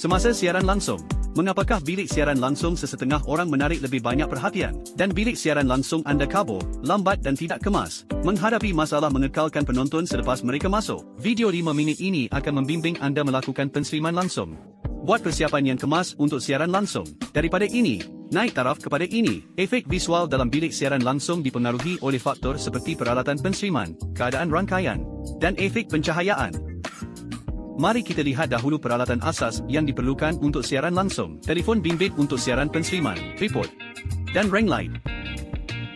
Semasa siaran langsung, mengapakah bilik siaran langsung sesetengah orang menarik lebih banyak perhatian, dan bilik siaran langsung anda kabur, lambat dan tidak kemas, menghadapi masalah mengekalkan penonton selepas mereka masuk? Video 5 minit ini akan membimbing anda melakukan penstreaman langsung. Buat persiapan yang kemas untuk siaran langsung. Daripada ini, naik taraf kepada ini. Efek visual dalam bilik siaran langsung dipengaruhi oleh faktor seperti peralatan penstreaman, keadaan rangkaian, dan efek pencahayaan. Mari kita lihat dahulu peralatan asas yang diperlukan untuk siaran langsung. Telefon bimbit untuk siaran penstreaman, tripod, dan ring light.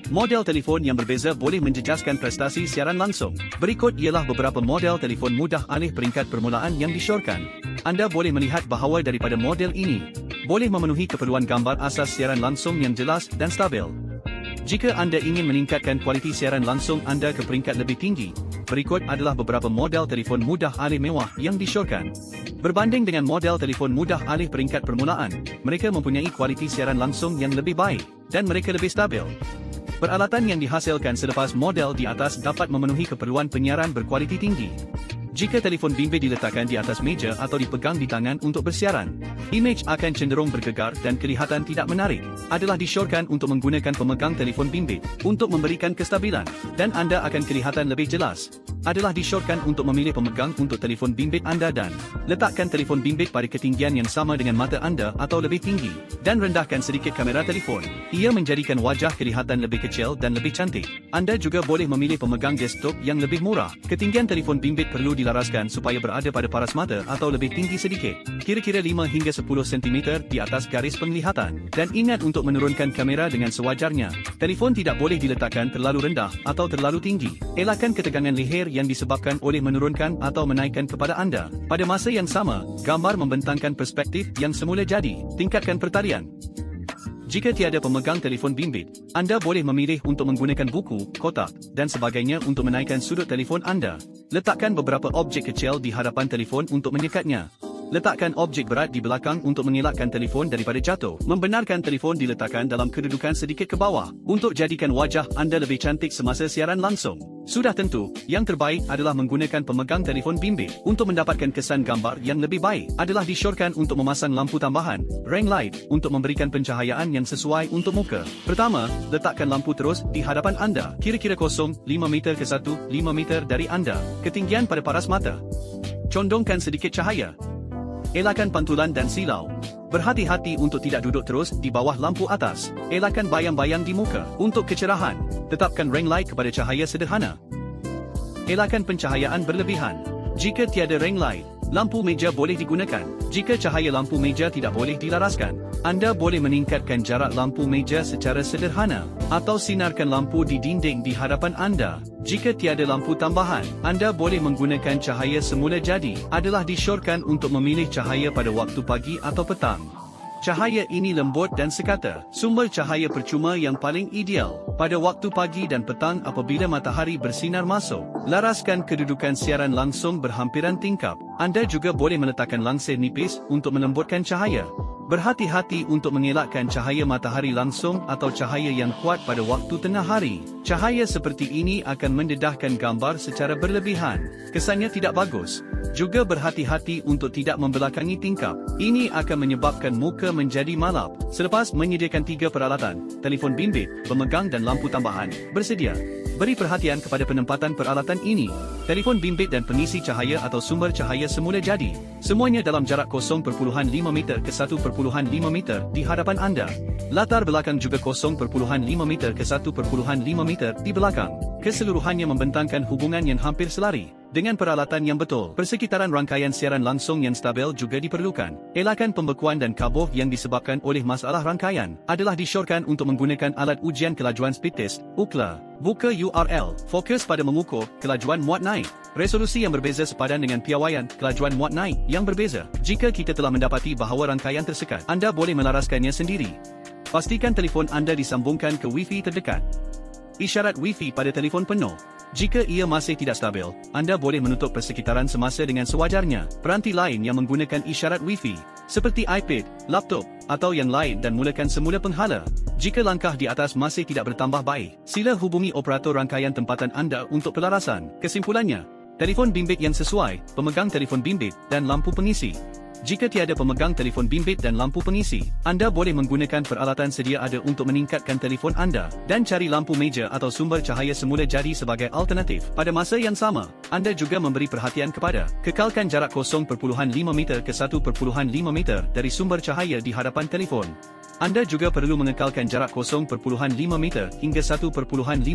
Model telefon yang berbeza boleh menjejaskan prestasi siaran langsung. Berikut ialah beberapa model telefon mudah alih peringkat permulaan yang disyorkan. Anda boleh melihat bahawa daripada model ini boleh memenuhi keperluan gambar asas siaran langsung yang jelas dan stabil. Jika anda ingin meningkatkan kualiti siaran langsung anda ke peringkat lebih tinggi, berikut adalah beberapa model telefon mudah alih mewah yang disyorkan. Berbanding dengan model telefon mudah alih peringkat permulaan, mereka mempunyai kualiti siaran langsung yang lebih baik, dan mereka lebih stabil. Peralatan yang dihasilkan selepas model di atas dapat memenuhi keperluan penyiaran berkualiti tinggi. Jika telefon bimbit diletakkan di atas meja atau dipegang di tangan untuk bersiaran, imej akan cenderung bergegar dan kelihatan tidak menarik. Adalah disyorkan untuk menggunakan pemegang telefon bimbit untuk memberikan kestabilan, dan anda akan kelihatan lebih jelas. Adalah disyorkan untuk memilih pemegang untuk telefon bimbit anda dan letakkan telefon bimbit pada ketinggian yang sama dengan mata anda atau lebih tinggi, dan rendahkan sedikit kamera telefon. Ia menjadikan wajah kelihatan lebih kecil dan lebih cantik. Anda juga boleh memilih pemegang desktop yang lebih murah. Ketinggian telefon bimbit perlu dilaraskan supaya berada pada paras mata atau lebih tinggi sedikit, kira-kira 5 hingga 10 cm di atas garis penglihatan. Dan ingat untuk menurunkan kamera dengan sewajarnya. Telefon tidak boleh diletakkan terlalu rendah atau terlalu tinggi. Elakkan ketegangan leher yang disebabkan oleh menurunkan atau menaikkan kepada anda. Pada masa yang sama, gambar membentangkan perspektif yang semula jadi. Tingkatkan pertalian. Jika tiada pemegang telefon bimbit, anda boleh memilih untuk menggunakan buku, kotak, dan sebagainya untuk menaikkan sudut telefon anda. Letakkan beberapa objek kecil di hadapan telefon untuk menyekatnya. Letakkan objek berat di belakang untuk mengelakkan telefon daripada jatuh. Membenarkan telefon diletakkan dalam kedudukan sedikit ke bawah untuk jadikan wajah anda lebih cantik semasa siaran langsung. Sudah tentu, yang terbaik adalah menggunakan pemegang telefon bimbit. Untuk mendapatkan kesan gambar yang lebih baik, adalah disyorkan untuk memasang lampu tambahan, ring light, untuk memberikan pencahayaan yang sesuai untuk muka. Pertama, letakkan lampu terus di hadapan anda, kira-kira 0,5 meter ke 1,5 meter dari anda, ketinggian pada paras mata. Condongkan sedikit cahaya. Elakkan pantulan dan silau. Berhati-hati untuk tidak duduk terus di bawah lampu atas. Elakkan bayang-bayang di muka. Untuk kecerahan, tetapkan ring light kepada cahaya sederhana. Elakkan pencahayaan berlebihan. Jika tiada ring light, lampu meja boleh digunakan. Jika cahaya lampu meja tidak boleh dilaraskan, anda boleh meningkatkan jarak lampu meja secara sederhana, atau sinarkan lampu di dinding di hadapan anda. Jika tiada lampu tambahan, anda boleh menggunakan cahaya semula jadi. Adalah disyorkan untuk memilih cahaya pada waktu pagi atau petang. Cahaya ini lembut dan sekata. Sumber cahaya percuma yang paling ideal pada waktu pagi dan petang apabila matahari bersinar masuk. Laraskan kedudukan siaran langsung berhampiran tingkap. Anda juga boleh meletakkan langsir nipis untuk melembutkan cahaya. Berhati-hati untuk mengelakkan cahaya matahari langsung atau cahaya yang kuat pada waktu tengah hari. Cahaya seperti ini akan mendedahkan gambar secara berlebihan. Kesannya tidak bagus. Juga berhati-hati untuk tidak membelakangi tingkap. Ini akan menyebabkan muka menjadi malap. Selepas menyediakan 3 peralatan, telefon bimbit, pemegang dan lampu tambahan, bersedia. Beri perhatian kepada penempatan peralatan ini. Telefon bimbit dan pengisi cahaya atau sumber cahaya semula jadi. Semuanya dalam jarak 0,5 meter ke 1,5 meter di hadapan anda. Latar belakang juga 0,5 meter ke 1,5 meter di belakang. Keseluruhannya membentangkan hubungan yang hampir selari. Dengan peralatan yang betul, persekitaran rangkaian siaran langsung yang stabil juga diperlukan. Elakkan pembekuan dan kabur yang disebabkan oleh masalah rangkaian. Adalah disyorkan untuk menggunakan alat ujian kelajuan speed test, UKLA. Buka URL, fokus pada mengukur kelajuan muat naik. Resolusi yang berbeza sepadan dengan piawaian kelajuan muat naik yang berbeza. Jika kita telah mendapati bahawa rangkaian tersekat, anda boleh melaraskannya sendiri. Pastikan telefon anda disambungkan ke Wi-Fi terdekat. Isyarat Wi-Fi pada telefon penuh. Jika ia masih tidak stabil, anda boleh menutup persekitaran semasa dengan sewajarnya. Peranti lain yang menggunakan isyarat Wi-Fi, seperti iPad, laptop, atau yang lain dan mulakan semula penghala. Jika langkah di atas masih tidak bertambah baik, sila hubungi operator rangkaian tempatan anda untuk pelarasan. Kesimpulannya, telefon bimbit yang sesuai, pemegang telefon bimbit, dan lampu pengisi. Jika tiada pemegang telefon bimbit dan lampu pengisi, anda boleh menggunakan peralatan sedia ada untuk meningkatkan telefon anda dan cari lampu meja atau sumber cahaya semula jadi sebagai alternatif. Pada masa yang sama, anda juga memberi perhatian kepada kekalkan jarak 0.5 meter ke 1.5 meter dari sumber cahaya di hadapan telefon. Anda juga perlu mengekalkan jarak 0.5 meter hingga 1.5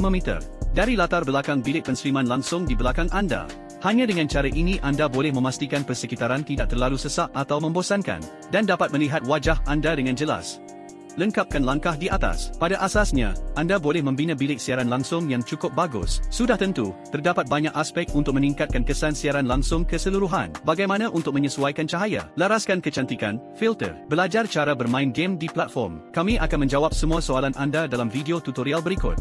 meter dari latar belakang bilik penseliman langsung di belakang anda. Hanya dengan cara ini anda boleh memastikan persekitaran tidak terlalu sesak atau membosankan dan dapat melihat wajah anda dengan jelas. Lengkapkan langkah di atas. Pada asasnya, anda boleh membina bilik siaran langsung yang cukup bagus. Sudah tentu, terdapat banyak aspek untuk meningkatkan kesan siaran langsung keseluruhan. Bagaimana untuk menyesuaikan cahaya, laraskan kecantikan, filter, belajar cara bermain game di platform. Kami akan menjawab semua soalan anda dalam video tutorial berikut.